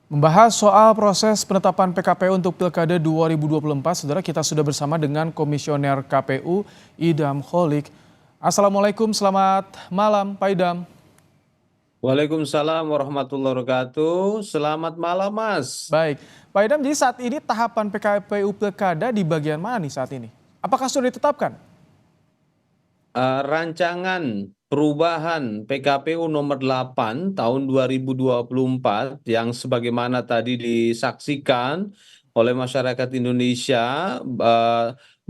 Membahas soal proses penetapan PKPU untuk Pilkada 2024, saudara kita sudah bersama dengan Komisioner KPU Idam Holik. Assalamualaikum, selamat malam Pak Idam. Waalaikumsalam warahmatullahi wabarakatuh. Selamat malam, Mas. Baik, Pak Idam, jadi saat ini tahapan PKPU Pilkada di bagian mana nih saat ini? Apakah sudah ditetapkan? Rancangan perubahan PKPU nomor 8 tahun 2024 yang sebagaimana tadi disaksikan oleh masyarakat Indonesia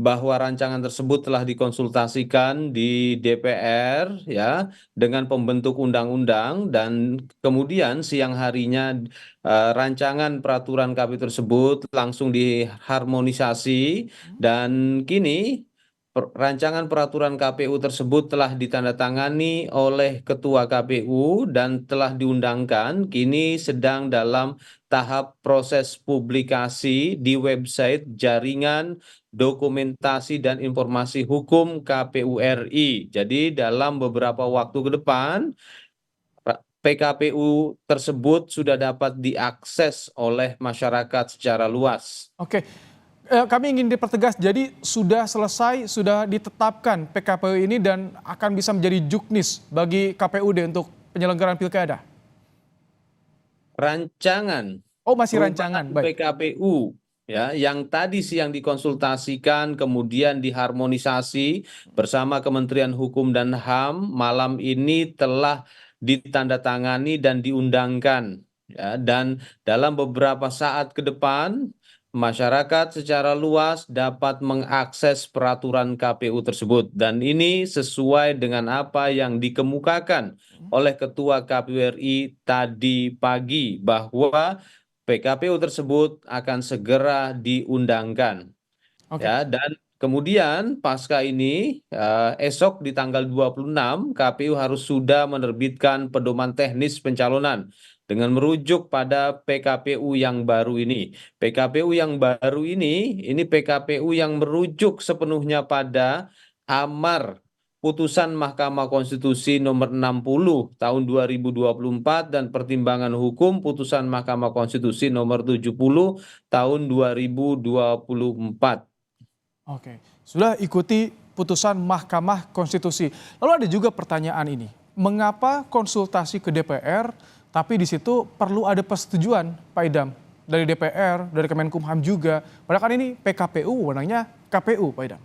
bahwa rancangan tersebut telah dikonsultasikan di DPR ya dengan pembentuk undang-undang dan kemudian siang harinya rancangan peraturan KPU tersebut langsung diharmonisasi dan kini rancangan peraturan KPU tersebut telah ditandatangani oleh Ketua KPU dan telah diundangkan, kini sedang dalam tahap proses publikasi di website Jaringan Dokumentasi dan Informasi Hukum KPU RI. Jadi dalam beberapa waktu ke depan, PKPU tersebut sudah dapat diakses oleh masyarakat secara luas. Oke, kami ingin dipertegas, jadi sudah selesai, sudah ditetapkan PKPU ini dan akan bisa menjadi juknis bagi KPUD untuk penyelenggaraan Pilkada? Rancangan Oh, masih rancangan, perubahan baik. PKPU ya yang tadi siang dikonsultasikan kemudian diharmonisasi bersama Kementerian Hukum dan HAM malam ini telah ditandatangani dan diundangkan ya dan dalam beberapa saat ke depan masyarakat secara luas dapat mengakses peraturan KPU tersebut dan ini sesuai dengan apa yang dikemukakan oleh Ketua KPU RI tadi pagi bahwa PKPU tersebut akan segera diundangkan Oke. ya dan kemudian pasca ini esok di tanggal 26 KPU harus sudah menerbitkan pedoman teknis pencalonan dengan merujuk pada PKPU yang baru ini. PKPU yang baru ini PKPU yang merujuk sepenuhnya pada amar putusan Mahkamah Konstitusi nomor 60 tahun 2024 dan pertimbangan hukum putusan Mahkamah Konstitusi nomor 70 tahun 2024. Oke, sudah ikuti putusan Mahkamah Konstitusi. Lalu ada juga pertanyaan ini, mengapa konsultasi ke DPR, tapi di situ perlu ada persetujuan, Pak Idam, dari DPR, dari Kemenkumham juga. Padahal kan ini PKPU, wewenangnya KPU, Pak Idam.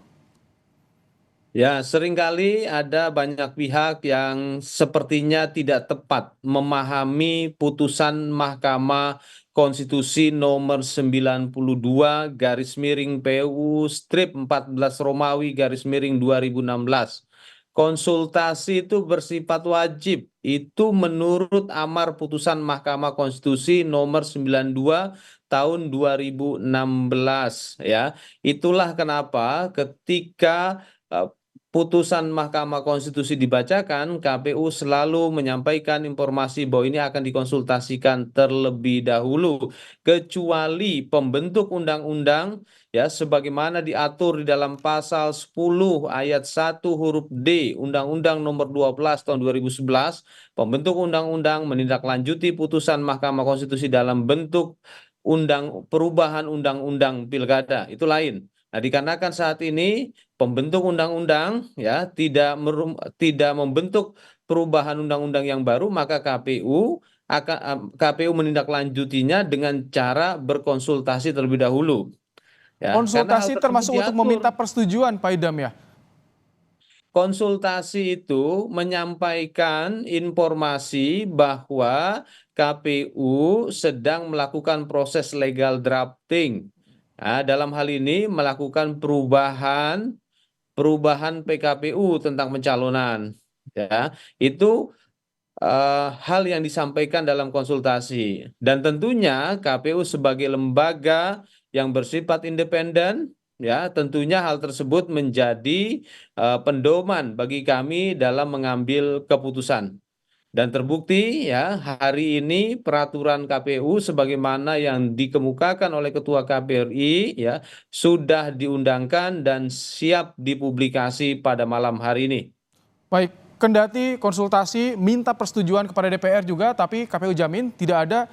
Ya, seringkali ada banyak pihak yang sepertinya tidak tepat memahami putusan Mahkamah Konstitusi nomor 92 garis miring PU strip 14 Romawi garis miring 2016. Konsultasi itu bersifat wajib. Itu menurut amar putusan Mahkamah Konstitusi nomor 92 tahun 2016 ya. Itulah kenapa ketika putusan Mahkamah Konstitusi dibacakan, KPU selalu menyampaikan informasi bahwa ini akan dikonsultasikan terlebih dahulu, kecuali pembentuk undang-undang ya sebagaimana diatur di dalam pasal 10 ayat 1 huruf D Undang-Undang Nomor 12 tahun 2011, pembentuk undang-undang menindaklanjuti putusan Mahkamah Konstitusi dalam bentuk perubahan undang-undang Pilkada. Itu lain. Nah, dikarenakan saat ini pembentuk undang-undang ya tidak membentuk perubahan undang-undang yang baru, maka KPU menindaklanjutinya dengan cara berkonsultasi terlebih dahulu. Ya, karena hal Konsultasi tersebut termasuk untuk meminta diatur. persetujuan, Pak Idam ya? Konsultasi itu menyampaikan informasi bahwa KPU sedang melakukan proses legal drafting. Nah, dalam hal ini melakukan perubahan PKPU tentang pencalonan. Ya, itu hal yang disampaikan dalam konsultasi. Dan tentunya KPU sebagai lembaga yang bersifat independen, ya tentunya hal tersebut menjadi pedoman bagi kami dalam mengambil keputusan. Dan terbukti ya hari ini peraturan KPU sebagaimana yang dikemukakan oleh Ketua KPU RI ya sudah diundangkan dan siap dipublikasi pada malam hari ini. Baik, kendati konsultasi minta persetujuan kepada DPR juga, tapi KPU jamin tidak ada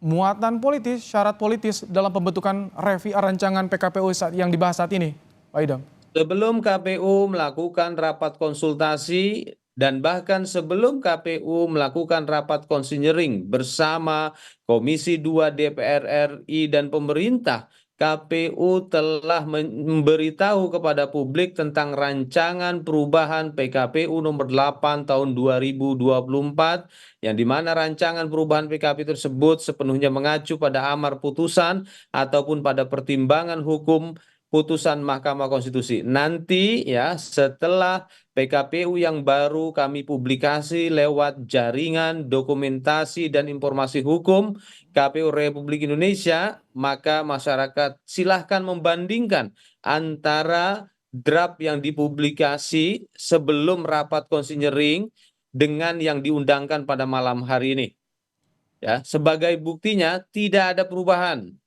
muatan politis, syarat politis dalam pembentukan rancangan PKPU yang dibahas saat ini, Pak Idam? Sebelum KPU melakukan rapat konsultasi dan bahkan sebelum KPU melakukan rapat konsinyering bersama Komisi 2 DPR RI dan pemerintah, KPU telah memberitahu kepada publik tentang rancangan perubahan PKPU nomor 8 tahun 2024, yang dimana rancangan perubahan PKPU tersebut sepenuhnya mengacu pada amar putusan ataupun pada pertimbangan hukum putusan Mahkamah Konstitusi. Nanti ya setelah PKPU yang baru kami publikasi lewat jaringan dokumentasi dan informasi hukum KPU Republik Indonesia, maka masyarakat silahkan membandingkan antara draft yang dipublikasi sebelum rapat konsinyering dengan yang diundangkan pada malam hari ini. Ya, sebagai buktinya tidak ada perubahan.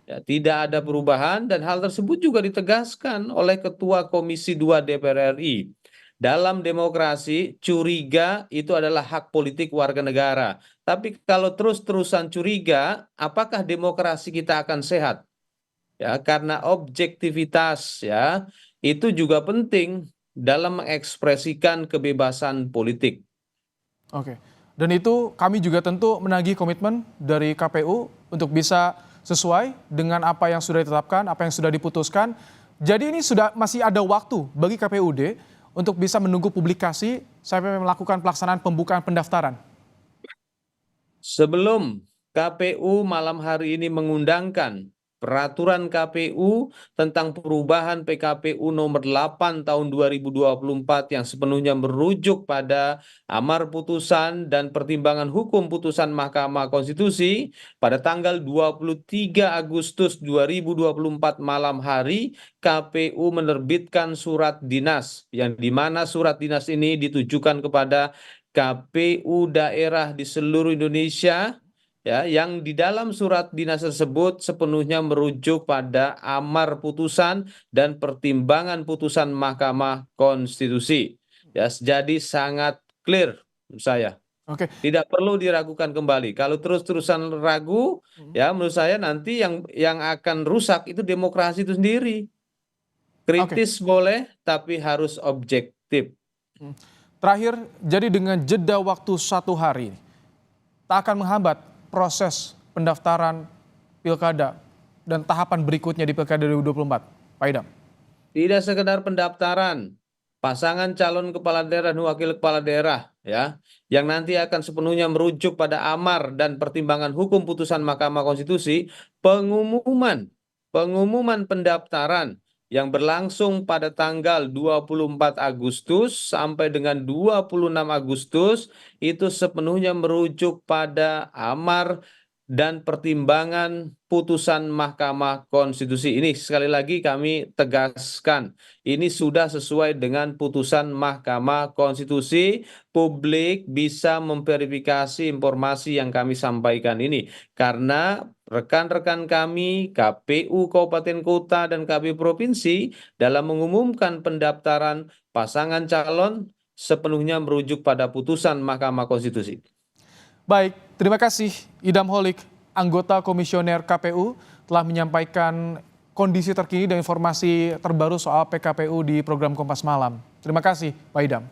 Ya, tidak ada perubahan dan hal tersebut juga ditegaskan oleh Ketua Komisi 2 DPR RI. Dalam demokrasi, curiga itu adalah hak politik warga negara. Tapi kalau terus-terusan curiga, apakah demokrasi kita akan sehat? Ya, karena objektivitas ya, itu juga penting dalam mengekspresikan kebebasan politik. Oke. Dan itu kami juga tentu menagih komitmen dari KPU untuk bisa sesuai dengan apa yang sudah ditetapkan, apa yang sudah diputuskan. Jadi ini masih ada waktu bagi KPUD untuk bisa menunggu publikasi sampai melakukan pelaksanaan pembukaan pendaftaran. Sebelum KPU malam hari ini mengundangkan peraturan KPU tentang perubahan PKPU nomor 8 tahun 2024 yang sepenuhnya merujuk pada amar putusan dan pertimbangan hukum putusan Mahkamah Konstitusi, pada tanggal 23 Agustus 2024 malam hari KPU menerbitkan surat dinas, yang dimana surat dinas ini ditujukan kepada KPU daerah di seluruh Indonesia, ya, yang di dalam surat dinas tersebut sepenuhnya merujuk pada amar putusan dan pertimbangan putusan Mahkamah Konstitusi. Ya, jadi sangat clear menurut saya. Oke. Tidak perlu diragukan kembali. Kalau terus-terusan ragu, ya menurut saya nanti yang akan rusak itu demokrasi itu sendiri. Kritis boleh, tapi harus objektif. Terakhir, jadi dengan jeda waktu 1 hari, tak akan menghambat proses pendaftaran pilkada dan tahapan berikutnya di pilkada 2024, Pak Idam? Tidak sekedar pendaftaran, pasangan calon kepala daerah dan wakil kepala daerah ya, yang nanti akan sepenuhnya merujuk pada amar dan pertimbangan hukum putusan Mahkamah Konstitusi, pengumuman pendaftaran yang berlangsung pada tanggal 24 Agustus sampai dengan 26 Agustus itu sepenuhnya merujuk pada amar dan pertimbangan putusan Mahkamah Konstitusi. Ini sekali lagi kami tegaskan, ini sudah sesuai dengan putusan Mahkamah Konstitusi. Publik bisa memverifikasi informasi yang kami sampaikan ini, karena rekan-rekan kami KPU Kabupaten Kota dan KPU Provinsi dalam mengumumkan pendaftaran pasangan calon sepenuhnya merujuk pada putusan Mahkamah Konstitusi. Baik, terima kasih Idam Holik, anggota komisioner KPU, telah menyampaikan kondisi terkini dan informasi terbaru soal PKPU di program Kompas Malam. Terima kasih Pak Idam.